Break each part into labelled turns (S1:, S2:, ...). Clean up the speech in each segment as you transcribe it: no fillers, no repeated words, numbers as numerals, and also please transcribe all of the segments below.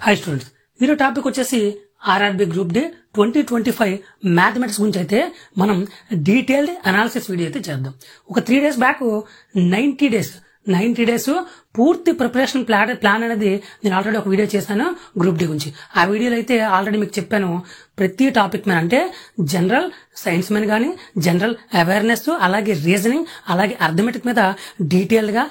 S1: Hi students, ఈరోజు topic వచ్చేసి RRB group D 2025 mathematics గురించి అయితే మనం డీటెయిల్డ్ అనాలిసిస్ వీడియో అయితే చేద్దాం. ఒక 3 days బ్యాక్ 90 days పూర్తి ప్రిపరేషన్ ప్లాన్ అనేది నేను ఆల్రెడీ ఒక వీడియో చేశాను గ్రూప్ డి గురించి. ఆ వీడియోలో అయితే ఆల్రెడీ మీకు చెప్పాను ప్రతి టాపిక్ మీద, అంటే జనరల్ సైన్స్ మీద కానీ జనరల్ అవేర్నెస్, అలాగే రీజనింగ్, అలాగే అర్థమెటిక్ మీద డీటెయిల్ గా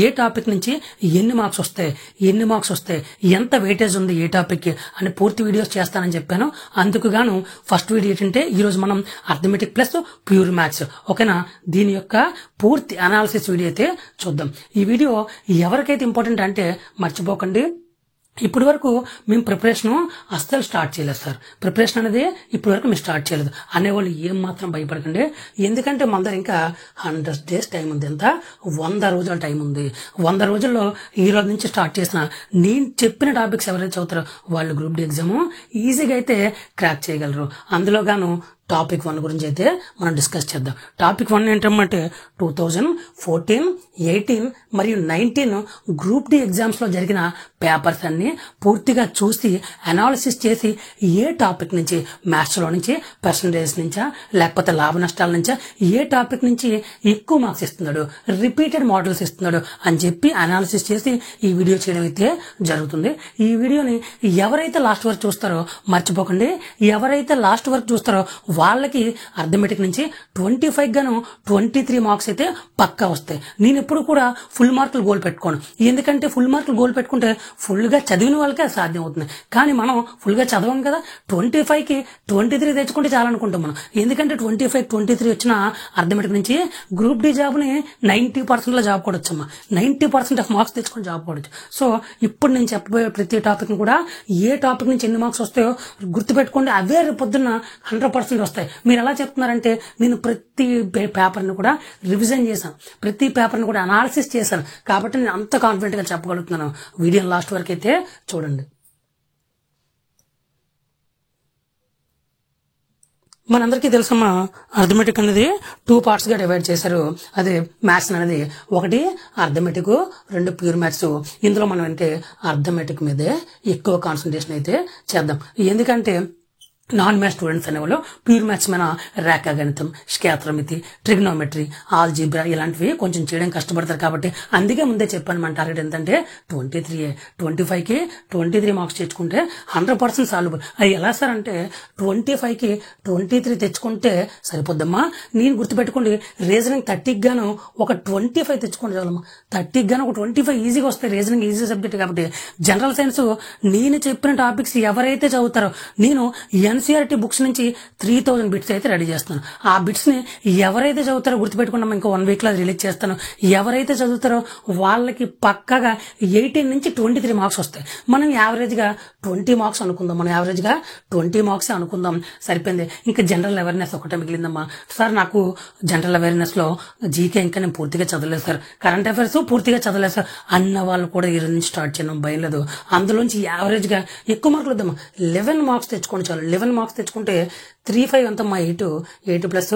S1: ఏ టాపిక్ నుంచి ఎన్ని మార్క్స్ వస్తాయి, ఎంత వెయిటేజ్ ఉంది ఏ టాపిక్ అని పూర్తి వీడియోస్ చేస్తానని చెప్పాను. అందుకు గాను ఫస్ట్ వీడియో ఏంటంటే ఈ రోజు మనం అర్థమెటిక్ ప్లస్ ప్యూర్ మ్యాథ్స్, ఓకేనా, దీని యొక్క పూర్తి అనాలిసిస్ వీడియో అయితే చూద్దాం. ఈ వీడియో ఎవరికైతే ఇంపార్టెంట్ అంటే మర్చిపోకండి, ఇప్పటి వరకు మేము ప్రిపరేషన్ అస్సలు స్టార్ట్ చేయలేదు సార్, ప్రిపరేషన్ అనేది ఇప్పటి వరకు మేము స్టార్ట్ చేయలేదు అనేవాళ్ళు ఏం మాత్రం భయపడకండి. ఎందుకంటే మన దగ్గర ఇంకా 100 days టైం ఉంది, ఎంత 100 రోజుల టైం ఉంది. 100 రోజుల్లో ఈ రోజు నుంచి స్టార్ట్ చేసిన నేను చెప్పిన టాపిక్స్ ఎవరైతే చదువుతారో వాళ్ళు గ్రూప్ డి ఎగ్జామ్ ఈజీగా అయితే క్రాక్ చేయగలరు. అందులో గాను టాపిక్ 1 గురించి అయితే మనం డిస్కస్ చేద్దాం. టాపిక్ 1 ఏంటంటే 2014, 18 మరియు 19 గ్రూప్ డి ఎగ్జామ్స్ లో జరిగిన పేపర్స్ అన్ని పూర్తిగా చూసి అనాలిసిస్ చేసి ఏ టాపిక్ నుంచి, మ్యాథ్స్ లో నుంచి, పర్సంటేజ్ నుంచా లేకపోతే లాభ నష్టాల నుంచా, ఏ టాపిక్ నుంచి ఎక్కువ మార్క్స్ ఇస్తున్నాడు, రిపీటెడ్ మోడల్స్ ఇస్తున్నాడు అని చెప్పి అనాలిసిస్ చేసి ఈ వీడియో చేయడం అయితే జరుగుతుంది. ఈ వీడియోని ఎవరైతే లాస్ట్ వరకు చూస్తారో మర్చిపోకండి, ఎవరైతే లాస్ట్ వరకు చూస్తారో వాళ్ళకి అర్థమెటిక్ నుంచి 25 గాను 23 మార్క్స్ అయితే పక్కా వస్తాయి. నేను ఎప్పుడు కూడా ఫుల్ మార్కులు గోల్ పెట్టుకోను, ఎందుకంటే ఫుల్ మార్కులు గోల్ పెట్టుకుంటే ఫుల్ గా చదివిన వాళ్ళకే సాధ్యం అవుతుంది. కానీ మనం ఫుల్ గా చదవం కదా, 25కి 23 తెచ్చుకుంటే చాలా అనుకుంటాం మనం. ఎందుకంటే 25, 23 వచ్చిన అర్థమెటిక్ నుంచి గ్రూప్ డి జాబ్ ని 90% లో జాబ్ కొడొచ్చమ్మా, 90% ఆఫ్ మార్క్స్ తెచ్చుకొని జాబ్ కొడచ్చు. సో ఇప్పుడు నేను చెప్పబోయే ప్రతి టాపిక్ ని కూడా ఏ టాపిక్ నుంచి ఎన్ని మార్క్స్ వస్తాయో గుర్తుపెట్టుకోండి, అవే రేపు పొద్దున్న 100% వస్తాయి. మీరు ఎలా చెప్తున్నారంటే నేను ప్రతి పేపర్ని కూడా రివిజన్ చేశాను, ప్రతి పేపర్ని కూడా అనాలిసిస్ చేశాను, కాబట్టి నేను అంత కాన్ఫిడెంట్ గా చెప్పగలుగుతున్నాను. వీడియో లాస్ట్ వరకు అయితే చూడండి. మనందరికీ తెలుసమ్మా, అర్థమెటిక్ అనేది 2 parts గా డివైడ్ చేశారు. అదే మ్యాథ్స్ అనేది, ఒకటి అర్థమెటిక్, 2 ప్యూర్ మ్యాథ్స్. ఇందులో మనం అంటే అర్థమెటిక్ మీదే ఎక్కువ కాన్సన్ట్రేషన్ అయితే చేద్దాం. ఎందుకంటే నాన్ మ్యాథ్స్ స్టూడెంట్స్ అనేవాళ్ళు ప్యూర్ మ్యాథ్స్ మీద రేఖాగణితం, క్షేత్రమితి, ట్రిగ్నోమెట్రీ, ఆల్జీబ్రా ఇలాంటివి కొంచెం చేయడం కష్టపడతారు. కాబట్టి అందుకే ముందే చెప్పాను, మన టార్గెట్ ఎంతంటే 23. 25కి 23 మార్క్స్ తెచ్చుకుంటే 100% సాల్వ్. అది ఎలా సార్ అంటే 25కి 23 తెచ్చుకుంటే సరిపోద్దమ్మా. నేను గుర్తుపెట్టుకోండి, రీజనింగ్ 30కి గాను ఒక 25 తెచ్చుకోండి చాలమ్మా. 30కి గాను ఒక 25 ఈజీగా వస్తాయి. రీజనింగ్ ఈజీ సబ్జెక్ట్ కాబట్టి. జనరల్ సైన్స్ నేను చెప్పిన టాపిక్స్ ఎవరైతే చదువుతారో, నేను ఎన్సీఆర్టీ బుక్స్ నుంచి 3000 బిట్స్ అయితే రెడీ చేస్తున్నాను. ఆ బిట్స్ ని ఎవరైతే చదువుతారో గుర్తుపెట్టుకున్నాం, ఇంకా 1 week లో రిలీజ్ చేస్తాను. ఎవరైతే చదువుతారో వాళ్ళకి పక్కగా 18 నుంచి 23 మార్క్స్ వస్తాయి. మనం యావరేజ్ గా 20 మార్క్స్ అనుకుందాం, మనం యావరేజ్ గా 20 మార్క్స్ అనుకుందాం, సరిపోయింది. ఇంకా జనరల్ అవేర్నెస్ ఒకటే మిగిలిందమ్మా. సార్ నాకు జనరల్ అవేర్నెస్ లో జీకే ఇంకా నేను పూర్తిగా చదవలేదు సార్, కరెంట్ అఫైర్స్ పూర్తిగా చదవలేదు సార్ అన్న వాళ్ళు కూడా ఈ రోజు నుంచి స్టార్ట్ చేయడం భయం లేదు. అందులోంచి యావరేజ్ గా ఎక్కువ మార్కులు వద్దామా, 11 మార్క్స్ తెచ్చుకోండి చాలు. 11 మార్క్స్ తెచ్చుకుంటే 3, 5 అంతమ్మా, 8 ప్లస్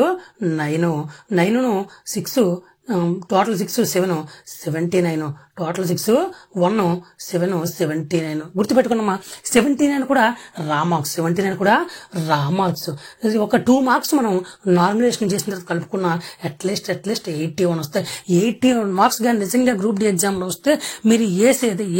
S1: 9 6, టోటల్ 6, 7, 79, టోటల్ 6, 1, 7, 79. గుర్తుపెట్టుకున్నామా, 79 కూడా రా మార్క్స్, 79 కూడా రా మార్క్స్. ఒక 2 మార్క్స్ మనం నార్మలైజేషన్ చేసిన తర్వాత కలుపుకున్న అట్లీస్ట్ 81 వస్తాయి. 81 మార్క్స్ కానీ నిజంగా గ్రూప్ డి ఎగ్జామ్ లో వస్తే మీరు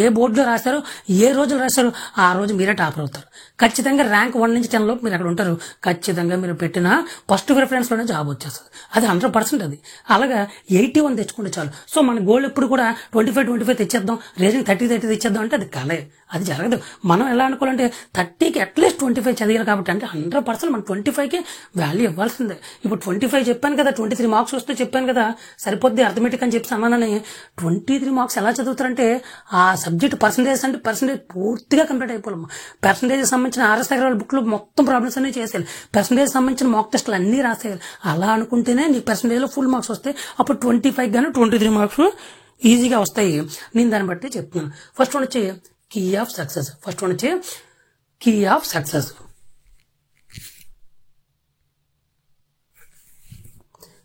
S1: ఏ బోర్డులో రాశారో, ఏ రోజులు రాశారో ఆ రోజు మీరే టాపర్ అవుతారు. ఖచ్చితంగా ర్యాంక్ 1 నుంచి 10 లోపు మీరు అక్కడ ఉంటారు. ఖచ్చితంగా మీరు పెట్టిన ఫస్ట్ ప్రిఫరెన్స్ లోనే జాబ్ వచ్చేస్తుంది. అది 100%. అది అలాగా 81 తెచ్చుకుంటే చాలు. సో మన గోల్ ఎప్పుడు కూడా 25 తెచ్చేద్దాం, రేజింగ్ 30 తెచ్చేద్దాం అంటే అది కలే, అది జరగదు. మనం ఎలా అనుకోవాలంటే 30కి అట్లీస్ట్ 25 చదివారు కాబట్టి, అంటే 100% మనం 25కి వాల్యూ ఇవ్వాల్సిందే. ఇప్పుడు 25 చెప్పాను కదా, 23 మార్క్స్ వస్తే చెప్పాను కదా సరిపోద్ది అర్థమెటిక్ అని చెప్పి అన్నానని. 23 మార్క్స్ ఎలా చదువుతారంటే ఆ సబ్జెక్ట్ పర్సంటేజ్ అంటే పర్సంటేజ్ పూర్తిగా కంప్లీట్ అయిపోవాలి. పర్సంటేజ్ సంబంధించిన ఆర్ఎస్ అగర్వాల్ బుక్ లో మొత్తం ప్రాబ్లమ్స్ అన్ని చేసేయాలి, పర్సంటేజ్ సంబంధించిన మాక్ టెస్ట్లు అన్ని రాసేయాలి. అలా అనుకుంటేనే నీకు పర్సంటేజ్ లో ఫుల్ మార్క్స్ వస్తాయి. అప్పుడు 25 గాను 23 మార్క్స్ ఈజీగా వస్తాయి. నేను దాన్ని బట్టి చెప్తున్నాను. ఫస్ట్ వన్ వచ్చి key of success.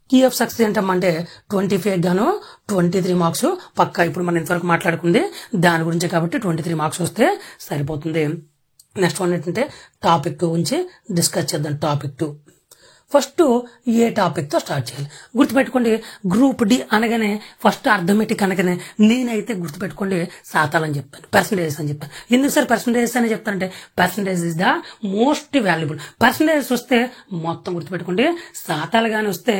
S1: Key of success ఏంటమ్మా అంటే 25 గాను 23 మార్క్స్ పక్కా. ఇప్పుడు మనం ఇంతవరకు మాట్లాడుకుంది దాని గురించి కాబట్టి 23 మార్క్స్ వస్తే సరిపోతుంది. నెక్స్ట్ వన్ ఏంటంటే టాపిక్ 2 గురించి డిస్కస్ చేద్దాం. టాపిక్ 2 ఫస్ట్ ఏ టాపిక్తో స్టార్ట్ చేయాలి గుర్తుపెట్టుకోండి. గ్రూప్ డి అనగానే ఫస్ట్ అర్థమెటిక్ అనగానే నేనైతే గుర్తుపెట్టుకోండి శాతాలని చెప్తాను, పర్సంటేజెస్ అని చెప్తాను. ఎందుకు సార్ పర్సంటేజెస్ అని చెప్తానంటే percentage is the most valuable. Percentages వస్తే మొత్తం గుర్తుపెట్టుకోండి, శాతాలు కానీ వస్తే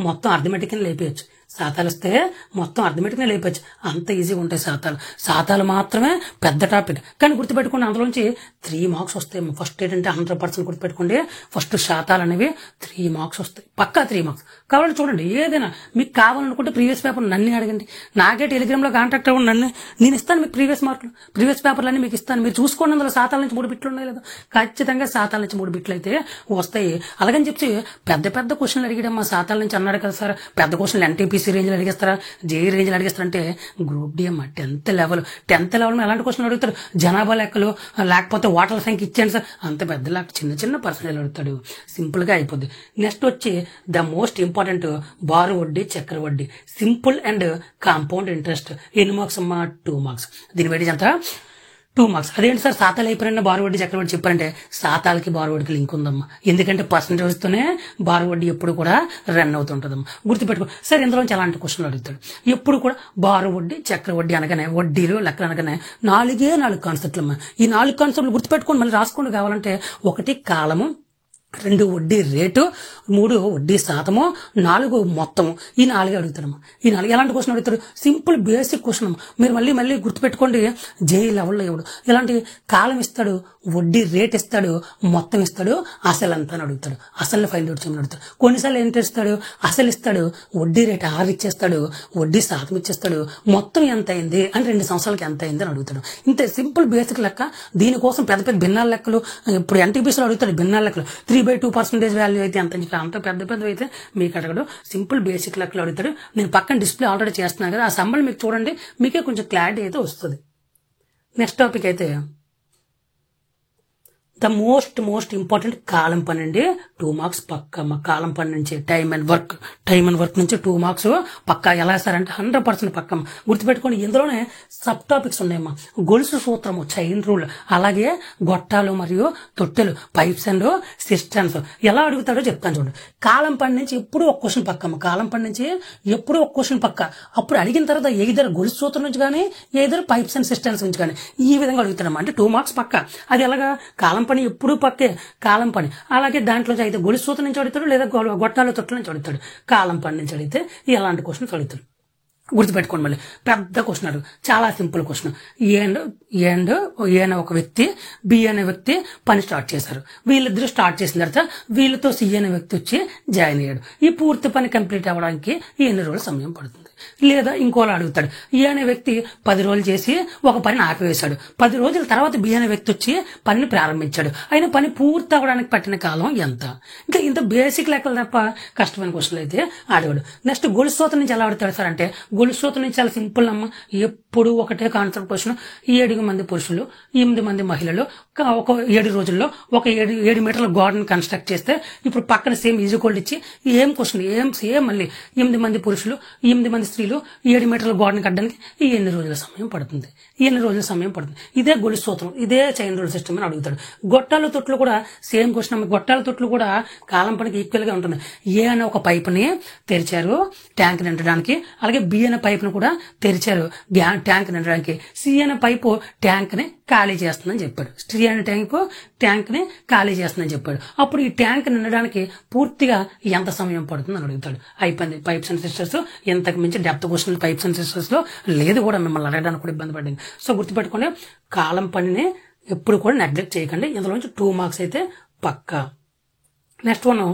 S1: మొత్తం అర్థమెటిక్ అని లేపేయచ్చు. శాతాలు వస్తే మొత్తం అర్థమెటిక్నే లేపచ్చు, అంత ఈజీగా ఉంటాయి శాతాలు. శాతాలు మాత్రమే పెద్ద టాపిక్, కానీ గుర్తుపెట్టుకోండి అందులోంచి 3 మార్క్స్ వస్తాయి. ఫస్ట్ ఏంటంటే 100% గుర్తుపెట్టుకోండి, ఫస్ట్ శాతాలు అనేవి 3 మార్క్స్ వస్తాయి, పక్కా 3 మార్క్స్. కాబట్టి చూడండి, ఏదైనా మీకు కావాలనుకుంటే ప్రీవియస్ పేపర్ నన్ను అడగండి, నాకే టెలిగ్రామ్లో కాంటాక్ట్ అవ్వండి, నన్ను నేను ఇస్తాను మీకు ప్రీవియస్ మార్కులు, ప్రీవియస్ పేపర్లు అన్ని మీకు ఇస్తాను. మీరు చూసుకోండి, అందులో శాతాల నుంచి 3 బిట్లు ఉన్నాయి లేదా, ఖచ్చితంగా శాతాల నుంచి 3 బిట్లు అయితే వస్తాయి. అలాగని చెప్పి పెద్ద పెద్ద క్వశ్చన్లు అడిగడమ్మా శాతాల నుంచి అన్నాడు కదా సార్, పెద్ద క్వశ్చన్లు ఎన్టీపీసీ రేంజ్లో అడిగేస్తారా, జేఈ రేంజ్లో అడిగేస్తారంటే గ్రూప్ డి అమ్మా 10th లెవెల్ ఎలాంటి క్వశ్చన్లు అడుగుతారు, జనాభా లెక్కలు లేకపోతే ఓటర్ల సంఖ్య ఇచ్చాను సార్, అంత పెద్ద లెక్క చిన్న చిన్న పర్సెంటేజ్ అడుగుతాడు, సింపుల్ గా అయిపోద్ది. నెక్స్ట్ వచ్చి ద మోస్ట్ ఇంపార్టెంట్ బారు వడ్డీ చక్ర వడ్డీ, సింపుల్ అండ్ కాంపౌండ్ ఇంట్రెస్ట్. ఎన్ని మార్క్స్ అమ్మా 2 మార్క్స్. దీని వెయిటేజ్ ఎంత 2 మార్క్స్. అదేంటి సార్ శాతాలు అయిపోయినా బారు వడ్డీ చక్ర వడ్డీ చెప్పారంటే శాతాలకి బారు వడ్డీకి లింక్ ఉందమ్మా, ఎందుకంటే పర్సంటేజ్ తోనే బారు వడ్డీ ఎప్పుడు కూడా రన్ అవుతుంటదమ్మా. గుర్తుపెట్టుకో సార్, ఇందులోంచి ఎలాంటి క్వశ్చన్లు అడుగుతాడు, ఎప్పుడు కూడా బారు వడ్డీ చక్ర వడ్డీ అనగానే వడ్డీలు లెక్కలు అనగానే 4 కాన్సెప్ట్లు అమ్మా. ఈ 4 కాన్సెప్ట్లు గుర్తుపెట్టుకోండి, మళ్ళీ రాసుకోండి కావాలంటే. 1 కాలము, 2 వడ్డీ రేటు, 3 వడ్డీ శాతము, 4 మొత్తము. ఈ 4 అడుగుతాడమ్మా. ఈ 4 ఎలాంటి క్వశ్చన్ అడుగుతారు, సింపుల్ బేసిక్ క్వశ్చన్ అమ్మా. మీరు మళ్ళీ గుర్తుపెట్టుకోండి, జేఈ లెవెల్లో ఇవ్వడు, ఇలాంటి కాలం ఇస్తాడు, వడ్డీ రేట్ ఇస్తాడు, మొత్తం ఇస్తాడు, అసలు అంతా అని అడుగుతాడు, అసలు ఫైండ్ అవుట్ చేయమని అడుగుతాడు. కొన్నిసార్లు ఏంటి ఇస్తాడు, అసలు ఇస్తాడు, వడ్డీ రేట్ 6 ఇచ్చేస్తాడు, వడ్డీ శాతం ఇచ్చేస్తాడు, మొత్తం ఎంత అయింది అని 2 సంవత్సరాలకి ఎంత అయింది అని అడుగుతాడు. ఇంత సింపుల్ బేసిక్ లెక్క. దీనికోసం పెద్ద పెద్ద భిన్నాల లెక్కలు, ఇప్పుడు ఎన్టీపీసీలో అడుగుతాడు భిన్నాల లెక్కలు, 3/2% వాల్యూ అయితే అంత పెద్ద అయితే మీకు అడగడు, సింపుల్ బేసిక్ లెక్కలు అడుగుతాడు. నేను పక్కన డిస్ప్లే ఆల్రెడీ చేస్తున్నాను కదా, ఆ సంబల్ మీకు చూడండి, మీకే కొంచెం క్లారిటీ అయితే వస్తుంది. నెక్స్ట్ టాపిక్ అయితే ద మోస్ట్ ఇంపార్టెంట్ కాలం పని అండి, 2 మార్క్స్ పక్క. కాలం పని నుంచి టైమ్ అండ్ వర్క్ నుంచి 2 మార్క్స్ పక్కా. ఎలా సార్ అంటే 100% పక్క. గుర్తుపెట్టుకోండి, ఇందులోనే సబ్ టాపిక్స్ ఉన్నాయమ్మా. గొలుసు సూత్రము, చైన్ రూల్, అలాగే గొట్టాలు మరియు తొట్టెలు, పైప్స్ అండ్ సిస్టమ్స్. ఎలా అడుగుతాడో చెప్తాను చూడండి. కాలం పని నుంచి ఎప్పుడు ఒక క్వశ్చన్ పక్కమ్మ, కాలం పని నుంచి ఎప్పుడు ఒక క్వశ్చన్ పక్క. అప్పుడు అడిగిన తర్వాత ఏదైనా గొలుసు సూత్రం నుంచి కానీ ఏదైనా పైప్స్ అండ్ సిస్టమ్స్ నుంచి కానీ ఈ విధంగా అడుగుతాడమ్మా. అంటే 2 మార్క్స్ పక్క. అది ఎలాగా, కాలం పని ఎప్పుడు పక్కే కాలం పని. అలాగే దాంట్లో అయితే గొలుసు సూత్రం నుంచి అడుగుతాడు, లేదా గొట్టాల తొట్టల నుంచి అడుగుతాడు. కాలం పని నుంచి అడిగితే ఎలాంటి క్వశ్చన్స్ అడుగుతాడు గుర్తుపెట్టుకోండి. మళ్ళీ పెద్ద క్వశ్చన్ అడుగు, చాలా సింపుల్ క్వశ్చన్. ఏ అనే ఒక వ్యక్తి, బి అనే వ్యక్తి పని స్టార్ట్ చేశారు. వీళ్ళిద్దరూ స్టార్ట్ చేసిన తర్వాత వీళ్ళతో సి అనే వ్యక్తి వచ్చి జాయిన్ అయ్యాడు. ఈ పూర్తి పని కంప్లీట్ అవ్వడానికి ఎన్ని రోజులు సమయం పడుతుంది? లేదా ఇంకోలా అడుగుతాడు, ఏ అనే వ్యక్తి 10 రోజులు చేసి ఒక పనిని ఆపివేశాడు. 10 రోజుల తర్వాత బి అనే వ్యక్తి వచ్చి పనిని ప్రారంభించాడు. అయినా పని పూర్తి అవ్వడానికి పట్టిన కాలం ఎంత? ఇంకా ఇంత బేసిక్ లెక్కలు తప్ప కష్టమైన క్వశ్చన్లు అయితే అడగడు. నెక్స్ట్ గొలుసు సూత్రం నుంచి ఎలా అడుగుతాడు సార్ అంటే, గొలుసు సూత్రం నుంచి చాలా సింపుల్ అమ్మ. ఎప్పుడు ఒకటే కాన్సెప్ట్ క్వశ్చన్. 7 మంది పురుషులు, 8 మంది మహిళలు ఒక 7 రోజుల్లో ఒక 7 మీటర్ల గోడను కన్స్ట్రక్ట్ చేస్తే, ఇప్పుడు పక్కన సేమ్ ఈజీకోల్డ్ ఇచ్చి ఏం క్వశ్చన్ సేమ్ మళ్ళీ 8 మంది పురుషులు, 8 మంది స్త్రీలు 7 మీటర్ల గోడను కట్టడానికి ఎన్ని రోజుల సమయం పడుతుంది? ఇదే గొలుసు సూత్రం, ఇదే చైన్ రూల్ సిస్టమ్ అని అడుగుతాడు. గొట్టాల తొట్లు కూడా సేమ్ క్వశ్చన్. గొట్టాల తొట్లు కూడా కాలం పనికి ఈక్వల్ గా ఉంటుంది. ఏ అనే ఒక పైప్ ని తెరిచారు ట్యాంక్ నిండడానికి, అలాగే బి అనే పైప్ ను కూడా తెరిచారు ట్యాంక్ నిండడానికి, సి అనే పైపు ట్యాంక్ ని ఖాళీ చేస్తుందని చెప్పాడు, సి అనే ట్యాంక్ ని ఖాళీ చేస్తుందని చెప్పాడు. అప్పుడు ఈ ట్యాంక్ నిండడానికి పూర్తిగా ఎంత సమయం పడుతుంది అని అడుగుతాడు. అయిపోయింది పైప్స్ అండ్ సిస్టర్స్. ఇంతకు మించి depth question pipes and sisters లో లేదు కూడా, మిమ్మల్ని అడగడానికి కూడా ఇబ్బంది పడింది. సో గుర్తుపెట్టుకోండి, కాలం పనిని ఎప్పుడు కూడా నెగ్లెక్ట్ చేయకండి. ఇందులోంచి 2 మార్క్స్ అయితే పక్కా. నెక్స్ట్ వన్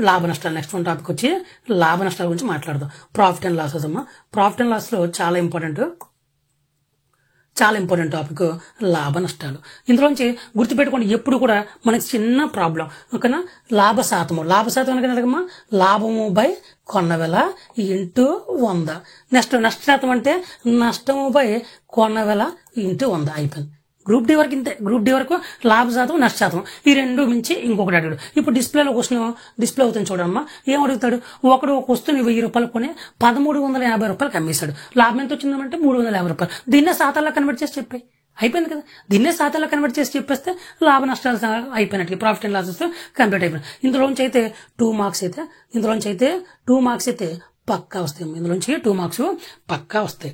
S1: లాభ నష్టాలు. నెక్స్ట్ వన్ టాపిక్ వచ్చి లాభ నష్టాల గురించి మాట్లాడదాం. ప్రాఫిట్ అండ్ లాసెస్ అమ్మా. ప్రాఫిట్ అండ్ లాస్ లో చాలా ఇంపార్టెంట్ టాపిక్ లాభ నష్టాలు. ఇందులోంచి గుర్తుపెట్టుకోండి, ఎప్పుడు కూడా మనకి చిన్న ప్రాబ్లం ఓకేనా. లాభ శాతం అనగా లాభము బై కొన్న వెల ఇంటూ 100. నెక్స్ట్ నష్ట శాతం అంటే నష్టము బై కొన్న వెల ఇంటూ 100. అయిపోయింది. గ్రూప్ డి వరకు ఇంతే. గ్రూప్ డి వరకు లాభ శాతం నష్ట శాతం ఈ రెండు మించి ఇంకొకటి అడిగాడు. ఇప్పుడు డిస్ప్లేలో క్వశ్చన్ డిస్ప్లే అవుతుంది చూడమ్మా. ఏం అడుగుతాడు? ఒకడు ఒక వస్తువుని 1000 రూపాయలు కొని 1350 రూపాయలకు అమ్మేశాడు. లాభం ఎంత వచ్చిందంటే 350 రూపాయలు. దీన్నే శాతాల్లో కన్వర్ట్ చేసి చెప్పాయి. అయిపోయింది కదా. దీన్నే శాతాల్లో కన్వర్ట్ చేసి చెప్పేస్తే లాభ నష్టాలు అయిపోయినట్టు, ప్రాఫిట్ అండ్ లాసెస్ కంప్లీట్ అయిపోయినాయి. ఇందులోంచి అయితే 2 మార్క్స్ అయితే పక్కా వస్తాయి. ఇందులోంచి 2 మార్క్స్ పక్కా వస్తాయి.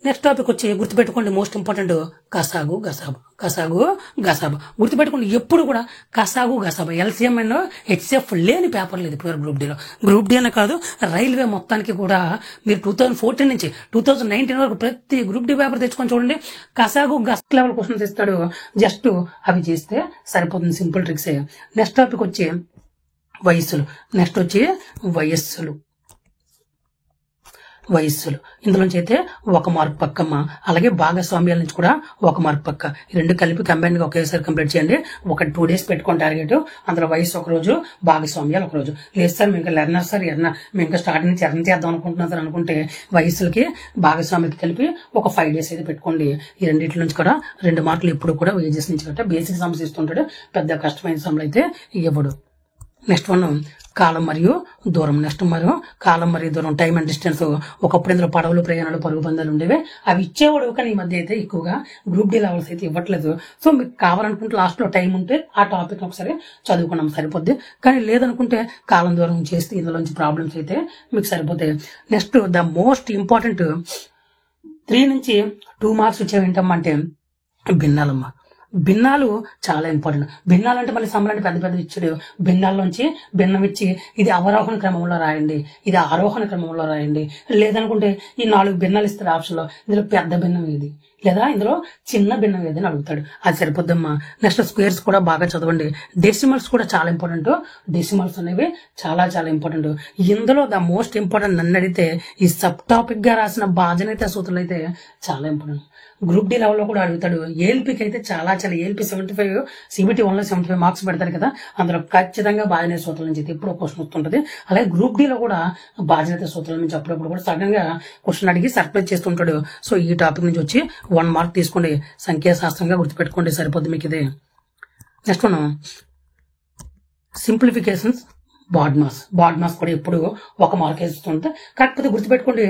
S1: నెక్స్ట్ టాపిక్ వచ్చి గుర్తుపెట్టుకోండి, మోస్ట్ ఇంపార్టెంట్ కసాగు గసాబు. గుర్తుపెట్టుకోండి, ఎప్పుడు కూడా కసాగు గసాబు ఎల్సిఎం అండ్ హెచ్సిఎఫ్ లేని పేపర్ లేదు ఇప్పుడు గ్రూప్ డిలో. గ్రూప్ డి అనే కాదు, రైల్వే మొత్తానికి కూడా మీరు 2014 నుంచి 2019 వరకు ప్రతి గ్రూప్ డి పేపర్ తెచ్చుకొని చూడండి, కసాగు గస్ లెవెల్ క్వశ్చన్స్ ఇస్తాడు. జస్ట్ అవి చేస్తే సరిపోతుంది, సింపుల్ ట్రిక్సే. నెక్స్ట్ టాపిక్ వచ్చి వయస్సులు. ఇందులోంచి అయితే 1 మార్క్ పక్కమ్మ. అలాగే భాగస్వామ్యాల నుంచి కూడా 1 మార్క్ పక్క. ఈ రెండు కలిపి కంబైన్ గా ఒకేసారి కంప్లీట్ చేయండి. ఒక 2 days పెట్టుకోండి టార్గెట్. అందులో వయసు ఒక రోజు, భాగస్వామ్యాలు ఒక రోజు. లేదు సార్ మేము ఇంకా లెర్నర్ సార్ మేము ఇంకా స్టార్టింగ్ నుంచి ఎర్న్ చేద్దాం అనుకుంటున్నాం సార్ అనుకుంటే వయసులకి భాగస్వామ్యకి కలిపి ఒక 5 days అయితే పెట్టుకోండి. ఈ రెండింటి నుంచి కూడా 2 మార్కులు ఎప్పుడు కూడా వేజెస్ నుంచి గట్రా బేసిక్ సమ్స్ ఇస్తుంటాడు. పెద్ద కష్టమైన సమ్లు అయితే ఇవ్వడు. నెక్స్ట్ వన్ కాలం మరియు దూరం. Time and distance. ఒకప్పుడు ఇందులో పడవలు, ప్రయాణాలు, పరుగు పందాలు ఉండేవి. అవి ఇచ్చేవాడు, కానీ ఈ మధ్య అయితే ఎక్కువగా గ్రూప్ డి లెవెల్స్ అయితే ఇవ్వట్లేదు. సో మీకు కావాలనుకుంటే లాస్ట్ లో టైం ఉంటే ఆ టాపిక్ ఒకసారి చదువుకున్నాం సరిపోద్ది. కానీ లేదనుకుంటే కాలం దూరం చేస్తే ఇందులోంచి ప్రాబ్లమ్స్ అయితే మీకు సరిపోతాయి. నెక్స్ట్ ద మోస్ట్ ఇంపార్టెంట్ 3 నుంచి 2 మార్క్స్ వచ్చేవి ఏంటమ్మంటే భిన్నాలమ్మ. భిన్నాలు చాలా ఇంపార్టెంట్. భిన్నాలు అంటే మళ్ళీ సమ్మలంటే పెద్ద ఇచ్చాడు. భిన్నాల్లోంచి భిన్నం ఇచ్చి ఇది అవరోహణ క్రమంలో రాయండి, ఇది ఆరోహణ క్రమంలో రాయండి. లేదనుకుంటే ఈ 4 భిన్నాలు ఇస్తారు ఆప్షన్ లో. ఇందులో పెద్ద భిన్నం ఏది, లేదా ఇందులో చిన్న భిన్నం ఏదని అడుగుతాడు. అది సరిపోద్దమ్మా. నెక్స్ట్ స్క్వేర్స్ కూడా బాగా చదవండి. డెసిమల్స్ కూడా చాలా ఇంపార్టెంట్. డెసిమల్స్ అనేవి చాలా ఇంపార్టెంట్. ఇందులో ద మోస్ట్ ఇంపార్టెంట్ నన్ను అడిగితే ఈ సబ్ టాపిక్ గా రాసిన బాధ్యత సూత్రాలు అయితే చాలా ఇంపార్టెంట్. గ్రూప్ డి లెవెల్లో కూడా అడుగుతాడు. ఏఎల్పీకి అయితే చాలా ఏఎల్పీ 75, సిబిటి 1 లో 75 మార్క్స్ పెడతారు కదా. అందులో ఖచ్చితంగా బాధ్యత సూత్రాల నుంచి ఎప్పుడో క్వశ్చన్ వస్తుంటది. అలాగే గ్రూప్ డిలో కూడా బాధ్యత సూత్రాల నుంచి అప్పుడప్పుడు కూడా సడన్ గా క్వశ్చన్ అడిగి సర్ప్రైజ్ చేస్తుంటాడు. సో ఈ టాపిక్ నుంచి వచ్చి 1 మార్క్ తీసుకోండి. సంఖ్యాశాస్త్రంగా గుర్తుపెట్టుకోండి, సరిపోద్ది మీకు ఇది. నెక్స్ట్ మనం సింప్లిఫికేషన్స్, బాడ్మాస్ కూడా ఎప్పుడు 1 మార్క్ వేస్తుంటే, కాకపోతే గుర్తుపెట్టుకోండి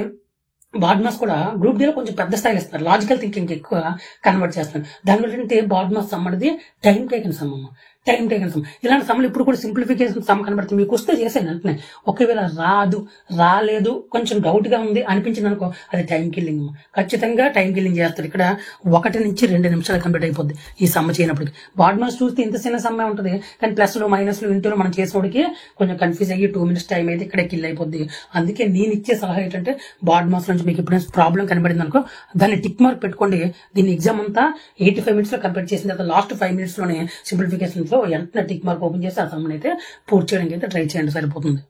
S1: బాడ్మాస్ కూడా గ్రూప్ డీలో కొంచెం పెద్ద స్థాయిలో ఇస్తారు. లాజికల్ థింకింగ్ ఎక్కువ కన్వర్ట్ చేస్తారు. దానివల్ల ఏంటంటే బాడ్మాస్ సమ్ అనేది టైం టేకన్ సమ్. ఇలాంటి సమ్లు ఇప్పుడు కూడా సింప్లిఫికేషన్ సమ్ కనబడుతుంది. మీకు వస్తే చేసేది వెంటనే. ఒకవేళ రాలేదు, కొంచెం డౌట్ గా ఉంది అనిపించింది అనుకో, అది టైం కిల్లింగ్. ఖచ్చితంగా టైం కిల్లింగ్ చేస్తారు. ఇక్కడ 1 నుంచి 2 నిమిషాలు కంప్లీట్ అయిపోద్ది ఈ సమ్ చేయనప్పటికి. బాడ్మాస్ చూస్తే ఇంత చిన్న సమ్మే ఉంటుంది, కానీ ప్లస్లు మైనస్లు ఇంటూలు మనం చేసేవాడికి కొంచెం కన్ఫ్యూజ్ అయ్యి 2 minutes టైం అయితే ఇక్కడ కిల్ అయిపోద్ది. అందుకే నేను ఇచ్చే సలహా ఏంటంటే బాడ్మాస్ నుంచి మీకు ఎప్పుడైనా ప్రాబ్లం కనబడింది అనుకో, దాన్ని టిక్ మార్క్ పెట్టుకోండి. దీన్ని ఎగ్జామ్ అంతా 85 minutes లో కంప్లీట్ చేసిన తర్వాత లాస్ట్ 5 minutes లోనే సింప్లిఫికేషన్ వెంటనే టిక్ మార్క్ ఓపెన్ చేసి ఆ సమ్ అయితే పూర్తి చేయడానికి అయితే ట్రై చేయండి, సరిపోతుంది.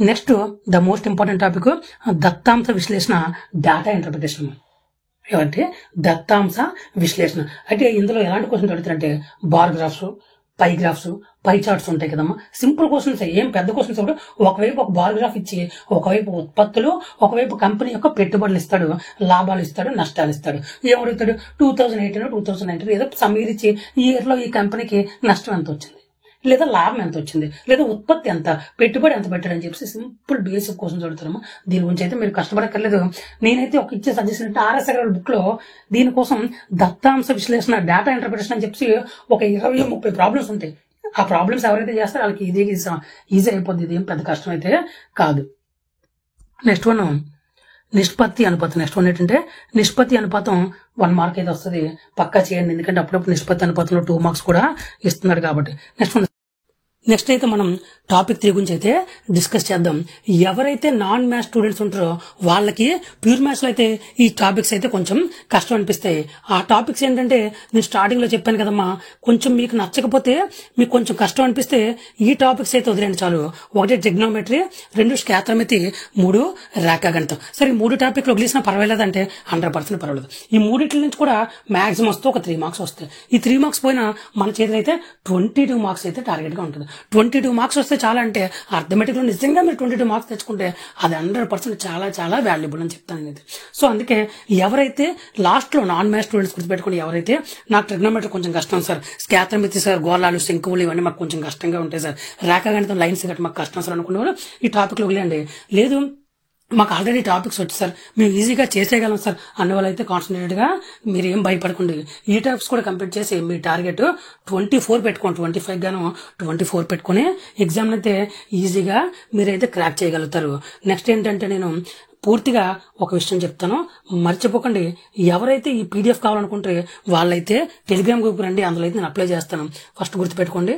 S1: Next the most important topic దత్తాంశ విశ్లేషణ, డేటా ఇంటర్ప్రిటేషన్. ఏమంటే దత్తాంశ విశ్లేషణ అంటే ఇందులో ఎలాంటి క్వశ్చన్స్ అడుగుతారంటే bar graphs, pie graphs, pie charts ఉంటాయి కదమ్మా. సింపుల్ క్వశ్చన్స్, ఏం పెద్ద క్వశ్చన్స్. ఒకవైపు ఒక బార్ గ్రాఫ్ ఇచ్చి ఒకవైపు ఉత్పత్తులు, ఒకవైపు కంపెనీ యొక్క పెట్టుబడులు ఇస్తాడు, లాభాలు ఇస్తాడు, నష్టాలు ఇస్తాడు. ఏమడుగుతాడు 2018, 2019 ఏదో సమీర్ ఇచ్చి ఈ ఇయర్ లో ఈ కంపెనీకి నష్టం ఎంత వచ్చింది, లేదా లాభం ఎంత వచ్చింది, లేదా ఉత్పత్తి ఎంత, పెట్టుబడి ఎంత పెట్టాడు అని చెప్పి సింపుల్ బేసిక్ క్వశ్చన్స్ అడుగుతారమ్మా. దీని గురించి అయితే మీరు కష్టపడక్కర్లేదు. నేనైతే ఒక ఇచ్చే సజెషన్ అంటే RS అగర్వాల్ బుక్ లో దీనికోసం దత్తాంశ విశ్లేషణ, డేటా ఇంటర్ప్రిటేషన్ అని చెప్పి ఒక 20-30 ప్రాబ్లమ్స్ ఉంటాయి. ఆ ప్రాబ్లమ్స్ ఎవరైతే చేస్తారో వాళ్ళకి ఈజీ అయిపోద్ది. ఇది ఏం పెద్ద కష్టం అయితే కాదు. నెక్స్ట్ వన్ నిష్పత్తి అనుపాతం. నెక్స్ట్ వన్ ఏంటంటే నిష్పత్తి అనుపాతం 1 మార్క్ అయితే వస్తుంది, పక్కా చేయండి. ఎందుకంటే అప్పుడప్పుడు నిష్పత్తి అనుపాతంలో 2 మార్క్స్ కూడా ఇస్తున్నాడు కాబట్టి. నెక్స్ట్ అయితే మనం టాపిక్ 3 గురించి అయితే డిస్కస్ చేద్దాం. ఎవరైతే నాన్ మ్యాథ్స్ స్టూడెంట్స్ ఉంటారో వాళ్ళకి ప్యూర్ మ్యాథ్స్ లో అయితే ఈ టాపిక్స్ అయితే కొంచెం కష్టం అనిపిస్తాయి. ఆ టాపిక్స్ ఏంటంటే నేను స్టార్టింగ్ లో చెప్పాను కదమ్మా, కొంచెం మీకు నచ్చకపోతే, మీకు కొంచెం కష్టం అనిపిస్తే ఈ టాపిక్స్ అయితే వదిలేండి చాలు. 1 ట్రిగ్నోమెట్రీ, 2 క్షేత్రమితి, 3 రేఖాగణితం. సరే 3 టాపిక్లు వదిలేసినా పర్వాలేదంటే 100% పర్వాలేదు. ఈ 3 నుంచి కూడా మాక్సిమం వస్తే ఒక 3 మార్క్స్ వస్తాయి. ఈ 3 మార్క్స్ పోయినా మన చేతిలో అయితే 22 మార్క్స్ అయితే టార్గెట్ గా ఉంటుంది. 22 మార్క్స్ వస్తే చాలా అంటే అర్థమెటిక్లో నిజంగా మీరు 22 మార్క్స్ తెచ్చుకుంటే అది 100% చాలా చాలా వాల్యుబుల్ అని చెప్తాను అనేది. సో అందుకే ఎవరైతే లాస్ట్లో నాన్ మ్యాథ్స్ స్టూడెంట్స్ గుర్తుపెట్టుకుని, ఎవరైతే నాకు ట్రిగ్నోమెట్రీ కొంచెం కష్టం సార్, స్కాత్రమితి సార్, గోళాలు, శంకువులు ఇవన్నీ మాకు కొంచెం కష్టంగా ఉంటాయి సార్, రేఖాగణితం లైన్స్ గట్టి మాకు కష్టం సార్ అనుకునేవాళ్ళు ఈ టాపిక్లో వదిలేండి. లేదు మాకు ఆల్రెడీ టాపిక్స్ వచ్చి సార్ మేము ఈజీగా చేసేయగలం సార్ అన్న వాళ్ళైతే కాన్సన్ట్రేటెడ్గా మీరు ఏం భయపడకండి, ఈ టాపిక్స్ కూడా కంప్లీట్ చేసి మీ టార్గెట్ 24 పెట్టుకోండి, 25 గాను 24 పెట్టుకుని ఎగ్జామ్ అయితే ఈజీగా మీరైతే క్రాక్ చేయగలుగుతారు. నెక్స్ట్ ఏంటంటే నేను పూర్తిగా ఒక విషయం చెప్తాను, మర్చిపోకండి. ఎవరైతే ఈ పీడిఎఫ్ కావాలనుకుంటే వాళ్ళైతే టెలిగ్రామ్ గ్రూప్ రండి, అందులో అయితే నేను అప్లై చేస్తాను. ఫస్ట్ గుర్తుపెట్టుకోండి,